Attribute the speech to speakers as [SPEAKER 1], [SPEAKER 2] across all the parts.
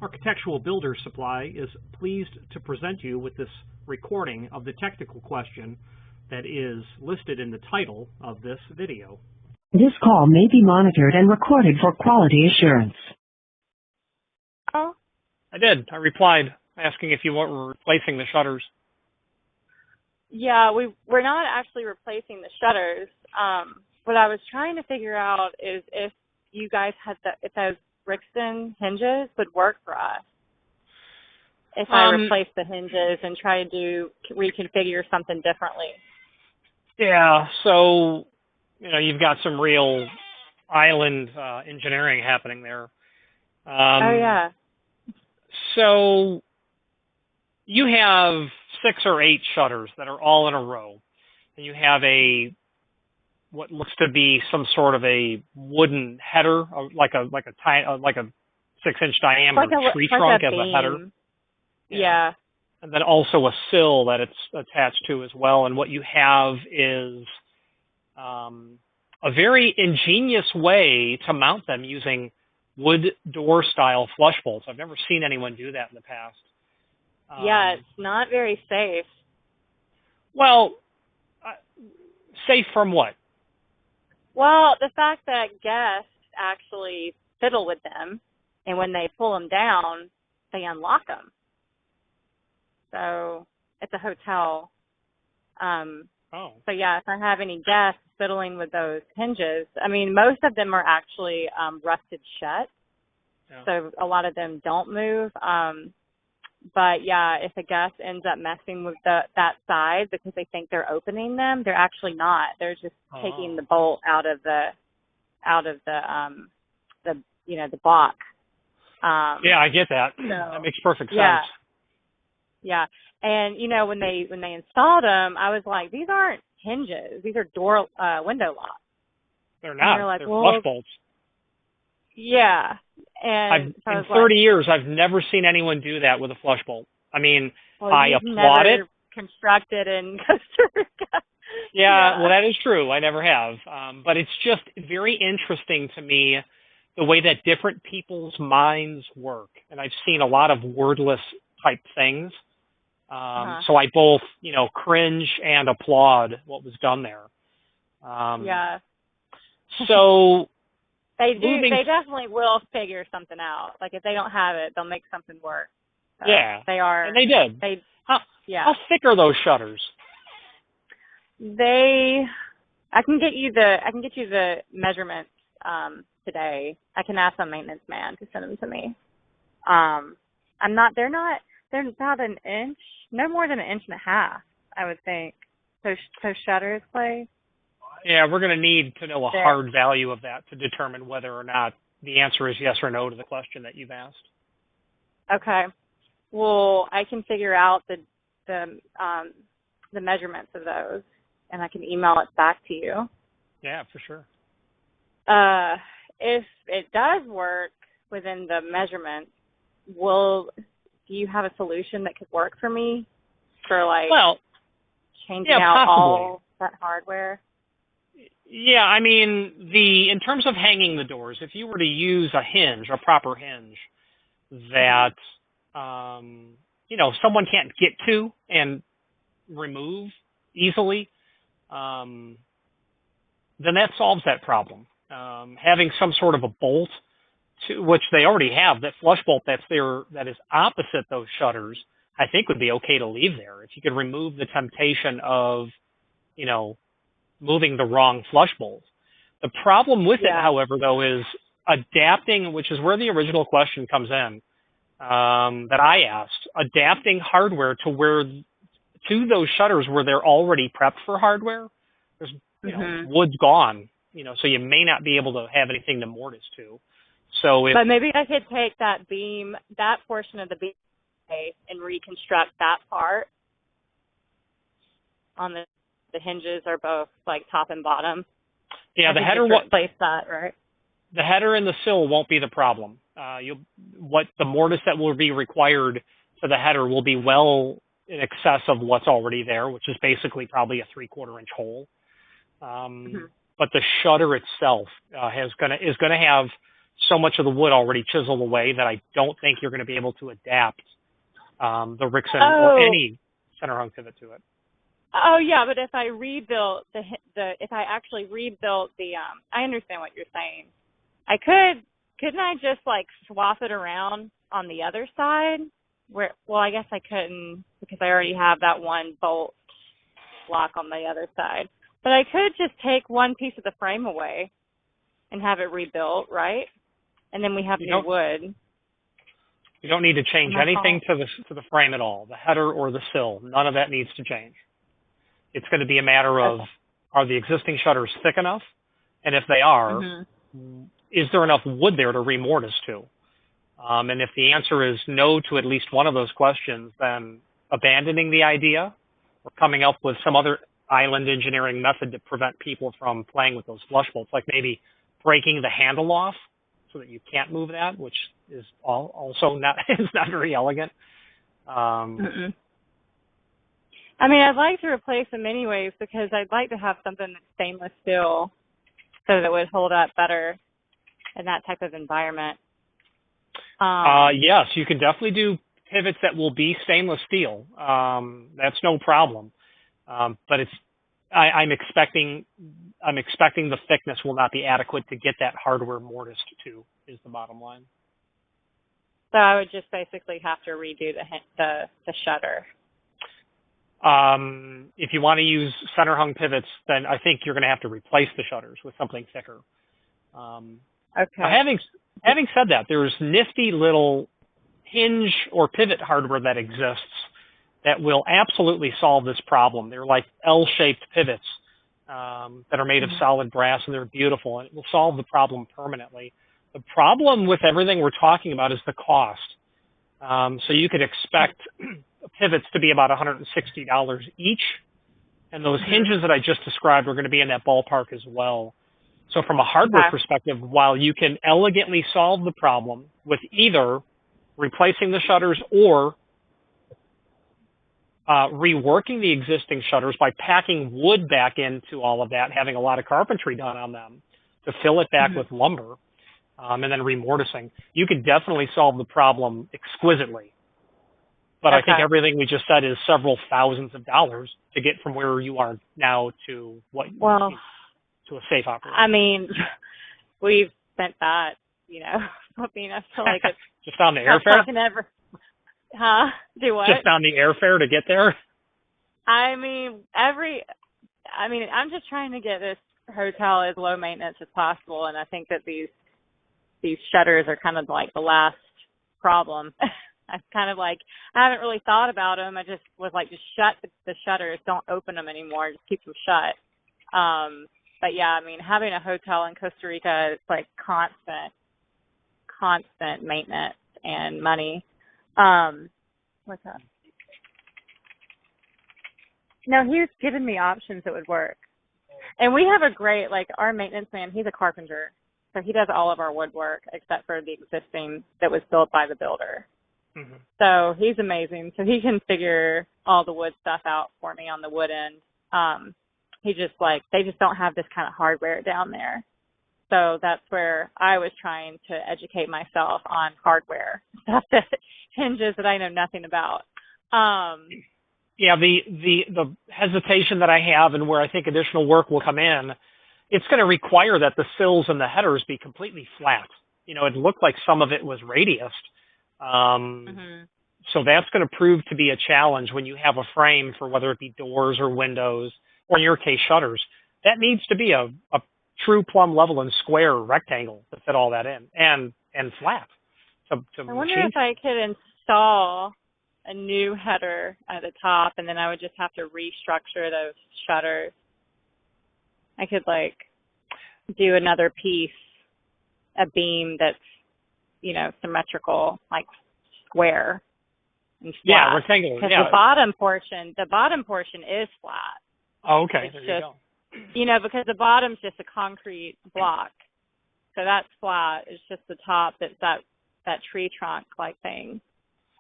[SPEAKER 1] Architectural Builder Supply is pleased to present you with this recording of the technical question that is listed in the title of this video.
[SPEAKER 2] This call may be monitored and recorded for quality assurance.
[SPEAKER 3] Oh,
[SPEAKER 1] I did. I replied asking if you were replacing the shutters.
[SPEAKER 3] yeah, we're not actually replacing the shutters. What I was trying to figure out is if you guys had if those Rixton hinges would work for us. If I replace the hinges and try to reconfigure something differently.
[SPEAKER 1] Yeah, so, you've got some real island engineering happening there.
[SPEAKER 3] Oh, yeah.
[SPEAKER 1] So you have 6 or 8 shutters that are all in a row, and you have what looks to be some sort of a wooden header, like a 6-inch diameter tree trunk as a header.
[SPEAKER 3] Yeah.
[SPEAKER 1] And then also a sill that it's attached to as well. And what you have is a very ingenious way to mount them using wood door style flush bolts. I've never seen anyone do that in the past.
[SPEAKER 3] Yeah, it's not very safe.
[SPEAKER 1] Well, safe from what?
[SPEAKER 3] Well, the fact that guests actually fiddle with them, and when they pull them down, they unlock them. So it's a hotel. So yeah, if I have any guests fiddling with those hinges, I mean, most of them are actually rusted shut.
[SPEAKER 1] Yeah.
[SPEAKER 3] So a lot of them don't move. But yeah, if a guest ends up messing with that side because they think they're opening them, they're actually not. They're just taking the bolt out of the block.
[SPEAKER 1] Yeah, I get that.
[SPEAKER 3] So,
[SPEAKER 1] that makes perfect sense.
[SPEAKER 3] Yeah. Yeah. And when they installed them, I was like, these aren't hinges. These are window locks.
[SPEAKER 1] They're not.
[SPEAKER 3] They're like,
[SPEAKER 1] flush bolts.
[SPEAKER 3] Yeah. And so
[SPEAKER 1] in 30 years, I've never seen anyone do that with a flush bolt. I mean, I applaud it.
[SPEAKER 3] Constructed in Costa Rica.
[SPEAKER 1] Yeah, well, that is true. I never have. But it's just very interesting to me the way that different people's minds work. And I've seen a lot of wordless type things. So I both, cringe and applaud what was done there.
[SPEAKER 3] Yeah.
[SPEAKER 1] So
[SPEAKER 3] they do. They definitely will figure something out. Like if they don't have it, they'll make something work. So
[SPEAKER 1] yeah,
[SPEAKER 3] they are.
[SPEAKER 1] And they did. How thick are those shutters?
[SPEAKER 3] I can get you the measurements today. I can ask the maintenance man to send them to me. They're about an inch, no more than 1.5 inches, I would think. Those shutters, Clay.
[SPEAKER 1] Yeah, we're going to need to know a hard value of that to determine whether or not the answer is yes or no to the question that you've asked.
[SPEAKER 3] Okay. Well, I can figure out the measurements of those, and I can email it back to you.
[SPEAKER 1] Yeah, for sure.
[SPEAKER 3] If it does work within the measurements, do you have a solution that could work for me for changing out
[SPEAKER 1] possibly.
[SPEAKER 3] all that hardware?
[SPEAKER 1] Yeah, I mean, in terms of hanging the doors, if you were to use a proper hinge that, someone can't get to and remove easily, then that solves that problem. Having some sort of a bolt, which they already have, that flush bolt that's there that is opposite those shutters, I think would be okay to leave there. If you could remove the temptation of, moving the wrong flush bolt. The problem with it, however, though, is adapting, which is where the original question comes in, that I asked, adapting hardware to those shutters where they're already prepped for hardware. There's, wood's gone, so you may not be able to have anything to mortise to. But
[SPEAKER 3] maybe I could take that beam, that portion of the beam, and reconstruct that part. On the hinges are both top and bottom.
[SPEAKER 1] Yeah, the header won't
[SPEAKER 3] replace that, right?
[SPEAKER 1] The header and the sill won't be the problem. The mortise that will be required for the header will be well in excess of what's already there, which is basically probably a 3/4 inch hole. But the shutter itself is going to have so much of the wood already chiseled away that I don't think you're going to be able to adapt the Rixson or any center hung pivot to it.
[SPEAKER 3] Oh yeah, but if I rebuilt if I actually rebuilt I understand what you're saying. Couldn't I just like swap it around on the other side? Well, I guess I couldn't because I already have that one bolt block on the other side. But I could just take one piece of the frame away and have it rebuilt, right? And then we have new wood.
[SPEAKER 1] You don't need to change anything to the frame at all, the header or the sill. None of that needs to change. It's going to be a matter of, are the existing shutters thick enough? And if they are, is there enough wood there to remortise to? And if the answer is no to at least one of those questions, then abandoning the idea or coming up with some other island engineering method to prevent people from playing with those flush bolts, like maybe breaking the handle off so that you can't move that, which is also not very elegant.
[SPEAKER 3] I mean, I'd like to replace them anyways because I'd like to have something that's stainless steel so that it would hold up better in that type of environment.
[SPEAKER 1] Yes, you can definitely do pivots that will be stainless steel. That's no problem. But I'm expecting the thickness will not be adequate to get that hardware mortised to, is the bottom line.
[SPEAKER 3] So I would just basically have to redo the shutter.
[SPEAKER 1] If you want to use center hung pivots, then I think you're going to have to replace the shutters with something thicker.
[SPEAKER 3] Okay.
[SPEAKER 1] Having said that, there's nifty little hinge or pivot hardware that exists that will absolutely solve this problem. They're like L-shaped pivots that are made of solid brass, and they're beautiful, and it will solve the problem permanently. The problem with everything we're talking about is the cost. So you could expect pivots to be about $160 each, and those hinges that I just described are going to be in that ballpark as well. So from a hardware perspective, while you can elegantly solve the problem with either replacing the shutters or reworking the existing shutters by packing wood back into all of that, having a lot of carpentry done on them to fill it back with lumber, and then remortising, you could definitely solve the problem exquisitely. But I think everything we just said is several thousands of dollars to get from where you are now to to a safe operation.
[SPEAKER 3] I mean, we've spent that, putting us to like
[SPEAKER 1] just on the airfare.
[SPEAKER 3] Do what?
[SPEAKER 1] Just on the airfare to get there.
[SPEAKER 3] I mean, I'm just trying to get this hotel as low maintenance as possible, and I think that these shutters are kind of like the last problem. I haven't really thought about them. I just was like, just shut the shutters, don't open them anymore, just keep them shut. But yeah, I mean, having a hotel in Costa Rica, it's like constant maintenance and money. What's up? No, he was giving me options that would work. And we have a great, our maintenance man, he's a carpenter. So he does all of our woodwork except for the existing that was built by the builder. Mm-hmm. So he's amazing. So he can figure all the wood stuff out for me on the wood end. They just don't have this kind of hardware down there. So that's where I was trying to educate myself on hardware stuff, that hinges that I know nothing about.
[SPEAKER 1] Yeah, the hesitation that I have and where I think additional work will come in, it's going to require that the sills and the headers be completely flat. It looked like some of it was radiused. So that's going to prove to be a challenge when you have a frame for whether it be doors or windows, or in your case, shutters. That needs to be a true plumb level and square rectangle to fit all that in, and flat.
[SPEAKER 3] I wonder if I could install a new header at the top, and then I would just have to restructure those shutters. I could do another piece, a beam that's, symmetrical, square and flat.
[SPEAKER 1] Yeah, rectangular.
[SPEAKER 3] Because
[SPEAKER 1] yeah.
[SPEAKER 3] the bottom portion is flat.
[SPEAKER 1] Oh, okay.
[SPEAKER 3] It's
[SPEAKER 1] there you go.
[SPEAKER 3] Because the bottom's just a concrete block. So that's flat. It's just the top that's that tree trunk thing.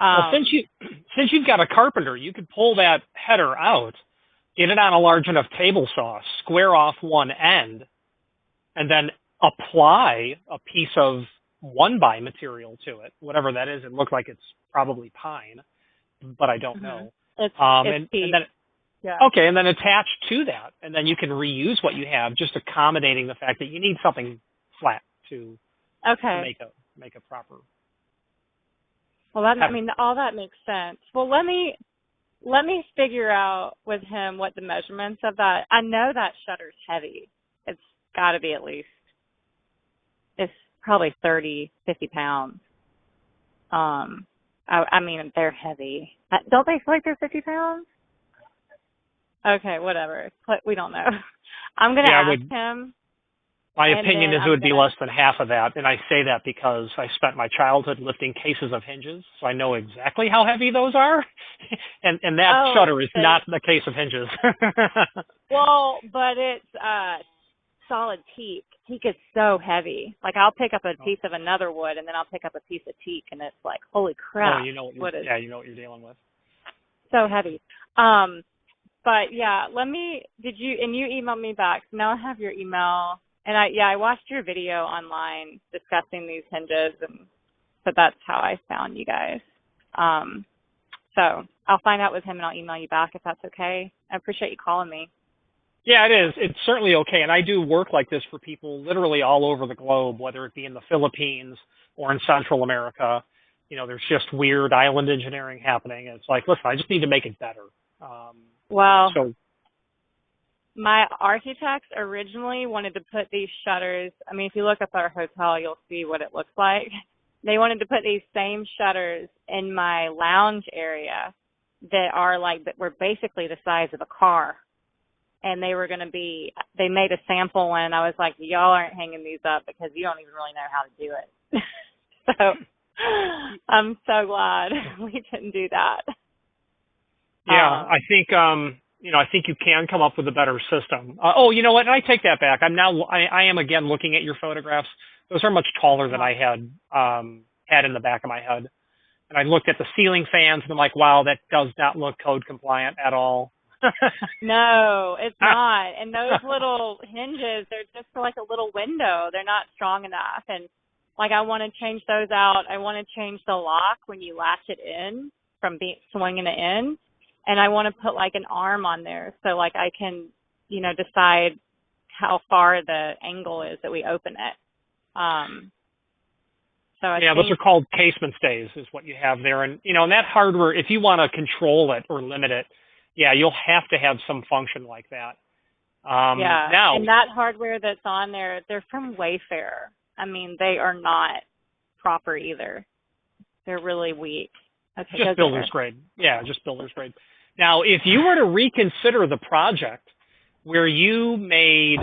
[SPEAKER 1] Well, since you've got a carpenter, you could pull that header out, get it on a large enough table saw, square off one end, and then apply a piece of one-by material to it, whatever that is. It looked like it's probably pine, but I don't know.
[SPEAKER 3] It's
[SPEAKER 1] And then
[SPEAKER 3] yeah.
[SPEAKER 1] okay, and then attached to that, and then you can reuse what you have, just accommodating the fact that you need something flat to make a proper.
[SPEAKER 3] Well, I mean, all that makes sense. Well, let me figure out with him what the measurements of that. I know that shutter's heavy. It's got to be at least. It's probably 30, 50 pounds. I mean, they're heavy. Don't they feel like they're 50 pounds? Okay, whatever. We don't know. I'm going to ask him.
[SPEAKER 1] My opinion is it would be less than half of that, and I say that because I spent my childhood lifting cases of hinges, so I know exactly how heavy those are, and that shutter is not the case of hinges.
[SPEAKER 3] Well, but it's solid teak. Teak is so heavy. Like, I'll pick up a piece of another wood, and then I'll pick up a piece of teak, and it's like, holy crap.
[SPEAKER 1] Oh, you know what you're dealing with.
[SPEAKER 3] So heavy. But yeah, you emailed me back. So now I have your email. And I watched your video online discussing these hinges, but that's how I found you guys. So I'll find out with him and I'll email you back if that's okay. I appreciate you calling me.
[SPEAKER 1] Yeah, it is. It's certainly okay. And I do work like this for people literally all over the globe, whether it be in the Philippines or in Central America. You know, there's just weird island engineering happening. And it's like, listen, I just need to make it better.
[SPEAKER 3] My architects originally wanted to put these shutters. I mean, if you look up our hotel, you'll see what it looks like. They wanted to put these same shutters in my lounge area that were basically the size of a car. And they made a sample one. And I was like, y'all aren't hanging these up because you don't even really know how to do it. So I'm so glad we didn't do that.
[SPEAKER 1] Yeah, I think, I think you can come up with a better system. You know what? And I take that back. I am again looking at your photographs. Those are much taller than I had in the back of my head. And I looked at the ceiling fans and I'm like, wow, that does not look code compliant at all.
[SPEAKER 3] No, it's not. And those little hinges, they're just for like a little window. They're not strong enough. And like, I want to change those out. I want to change the lock when you latch it in from swinging it in. And I want to put like an arm on there so like I can, decide how far the angle is that we open it.
[SPEAKER 1] Those are called casement stays is what you have there. And, and that hardware, if you want to control it or limit it, you'll have to have some function like that. Now,
[SPEAKER 3] and that hardware that's on there, they're from Wayfair. I mean, they are not proper either. They're really weak. Okay,
[SPEAKER 1] just builder's grade. Yeah, just builder's grade. Now, if you were to reconsider the project where you made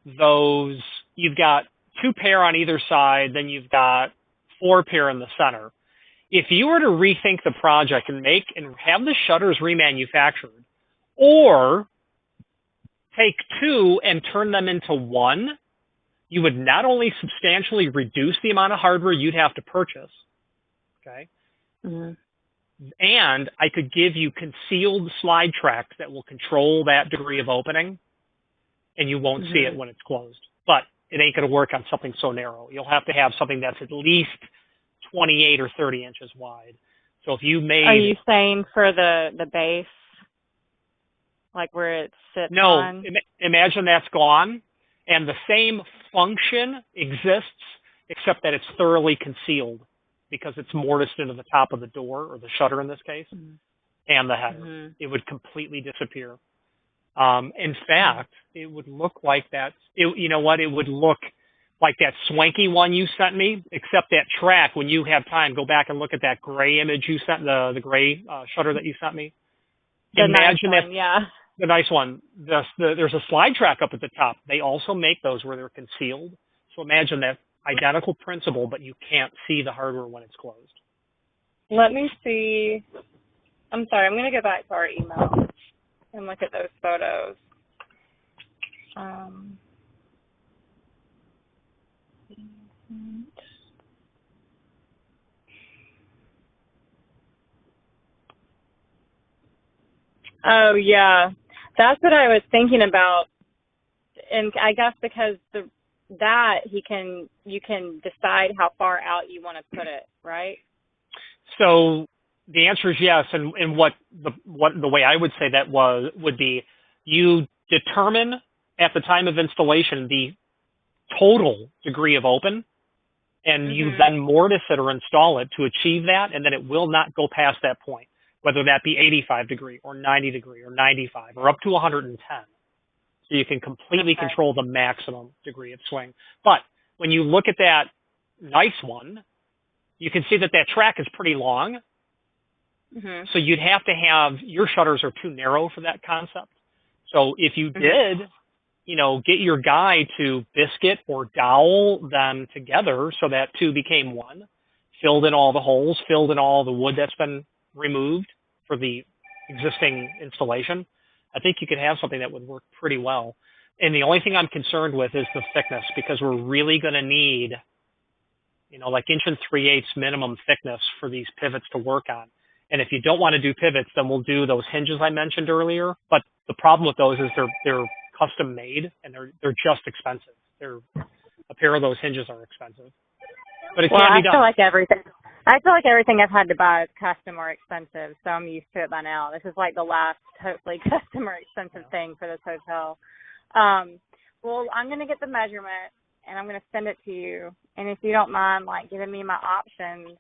[SPEAKER 1] those, you've got 2 pair on either side, then you've got 4 pair in the center. If you were to rethink the project and have the shutters remanufactured, or take 2 and turn them into 1, you would not only substantially reduce the amount of hardware you'd have to purchase, okay? Mm-hmm. And I could give you concealed slide tracks that will control that degree of opening, and you won't see it when it's closed. But it ain't going to work on something so narrow. You'll have to have something that's at least 28 or 30 inches wide. So if you made... Are
[SPEAKER 3] you saying for the base, like where it sits on?
[SPEAKER 1] No, imagine that's gone, and the same function exists, except that it's thoroughly concealed, because it's mortised into the top of the door, or the shutter in this case, and the header. It would completely disappear. In fact, it would look like that. You know what? It would look like that swanky one you sent me, except that track, when you have time, go back and look at that gray image you sent, the gray shutter that you sent me.
[SPEAKER 3] Imagine nice one, yeah.
[SPEAKER 1] The nice one. There's a slide track up at the top. They also make those where they're concealed. So imagine that identical principle, but you can't see the hardware when it's closed.
[SPEAKER 3] Let me see. I'm sorry, I'm going to go back to our email and look at those photos. Oh, yeah. That's what I was thinking about. And I guess because that you can decide how far out you want to put it, right?
[SPEAKER 1] So the answer is yes, and what the way I would say that would be, you determine at the time of installation the total degree of open, and you then mortise it or install it to achieve that, and then it will not go past that point, whether that be 85 degree or 90 degree or 95 or up to 110. So you can completely control the maximum degree of swing. But when you look at that nice one, you can see that that track is pretty long. So you'd have to have, your shutters are too narrow for that concept. So if you did, get your guy to biscuit or dowel them together so that two became one, filled in all the holes, filled in all the wood that's been removed for the existing installation, I think you could have something that would work pretty well. And the only thing I'm concerned with is the thickness, because we're really going to need, like 1 3/8 minimum thickness for these pivots to work on. And if you don't want to do pivots, then we'll do those hinges I mentioned earlier. But the problem with those is they're custom made, and they're just expensive. A pair of those hinges are expensive. But it can be done.
[SPEAKER 3] I feel like everything I've had to buy is custom or expensive, so I'm used to it by now. This is like the last totally custom or expensive thing for this hotel. Well, I'm going to get the measurement, and I'm going to send it to you. And if you don't mind, giving me my options,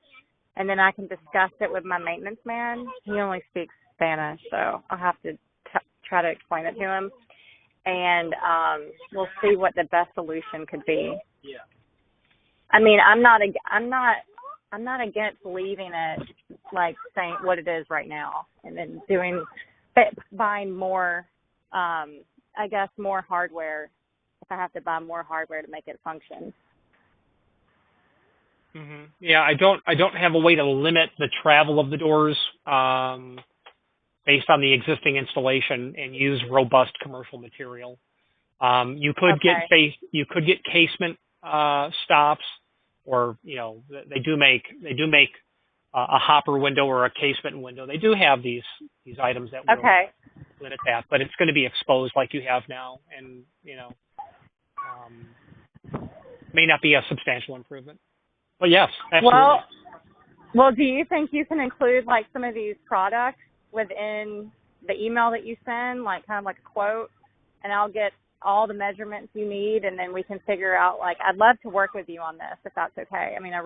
[SPEAKER 3] and then I can discuss it with my maintenance man. He only speaks Spanish, so I'll have to try to explain it to him. And we'll see what the best solution could be.
[SPEAKER 1] Yeah.
[SPEAKER 3] I mean, I'm not against leaving it saying what it is right now, and then buying more, more hardware if I have to buy more hardware to make it function.
[SPEAKER 1] Yeah, I don't have a way to limit the travel of the doors based on the existing installation and use robust commercial material. You could get casement stops, or they do make a hopper window or a casement window. They do have these items that will limit that, but it's going to be exposed like you have now, and may not be a substantial improvement. But yes, absolutely.
[SPEAKER 3] Well, do you think you can include some of these products within the email that you send, kind of like a quote, and I'll get all the measurements you need, and then we can figure out, I'd love to work with you on this if that's okay. I mean, I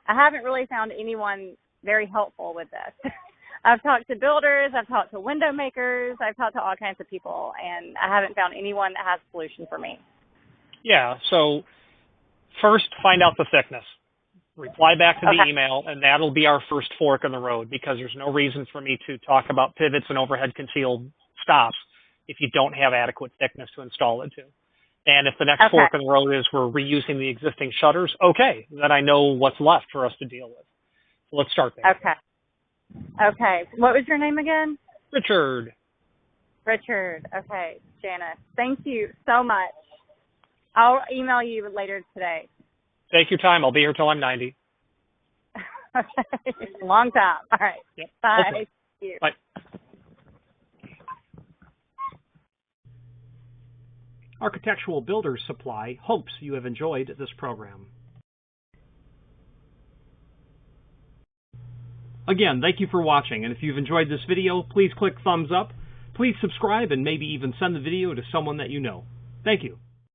[SPEAKER 3] haven't really found anyone very helpful with this. I've talked to builders, I've talked to window makers, I've talked to all kinds of people, and I haven't found anyone that has a solution for me.
[SPEAKER 1] Yeah, so first find out the thickness. Reply back to the email, and that'll be our first fork in the road, because there's no reason for me to talk about pivots and overhead concealed stops if you don't have adequate thickness to install it to. And if the next fork in the road is we're reusing the existing shutters, then I know what's left for us to deal with. So let's start there.
[SPEAKER 3] Okay. What was your name again?
[SPEAKER 1] Richard.
[SPEAKER 3] Okay. Janice, thank you so much. I'll email you later today.
[SPEAKER 1] Take your time. I'll be here till I'm 90.
[SPEAKER 3] Long time. All right.
[SPEAKER 1] Yep.
[SPEAKER 3] Bye.
[SPEAKER 1] Okay.
[SPEAKER 3] Thank you.
[SPEAKER 1] Bye.
[SPEAKER 4] Architectural Builders Supply hopes you have enjoyed this program. Again, thank you for watching, and if you've enjoyed this video, please click thumbs up, please subscribe, and maybe even send the video to someone that you know. Thank you.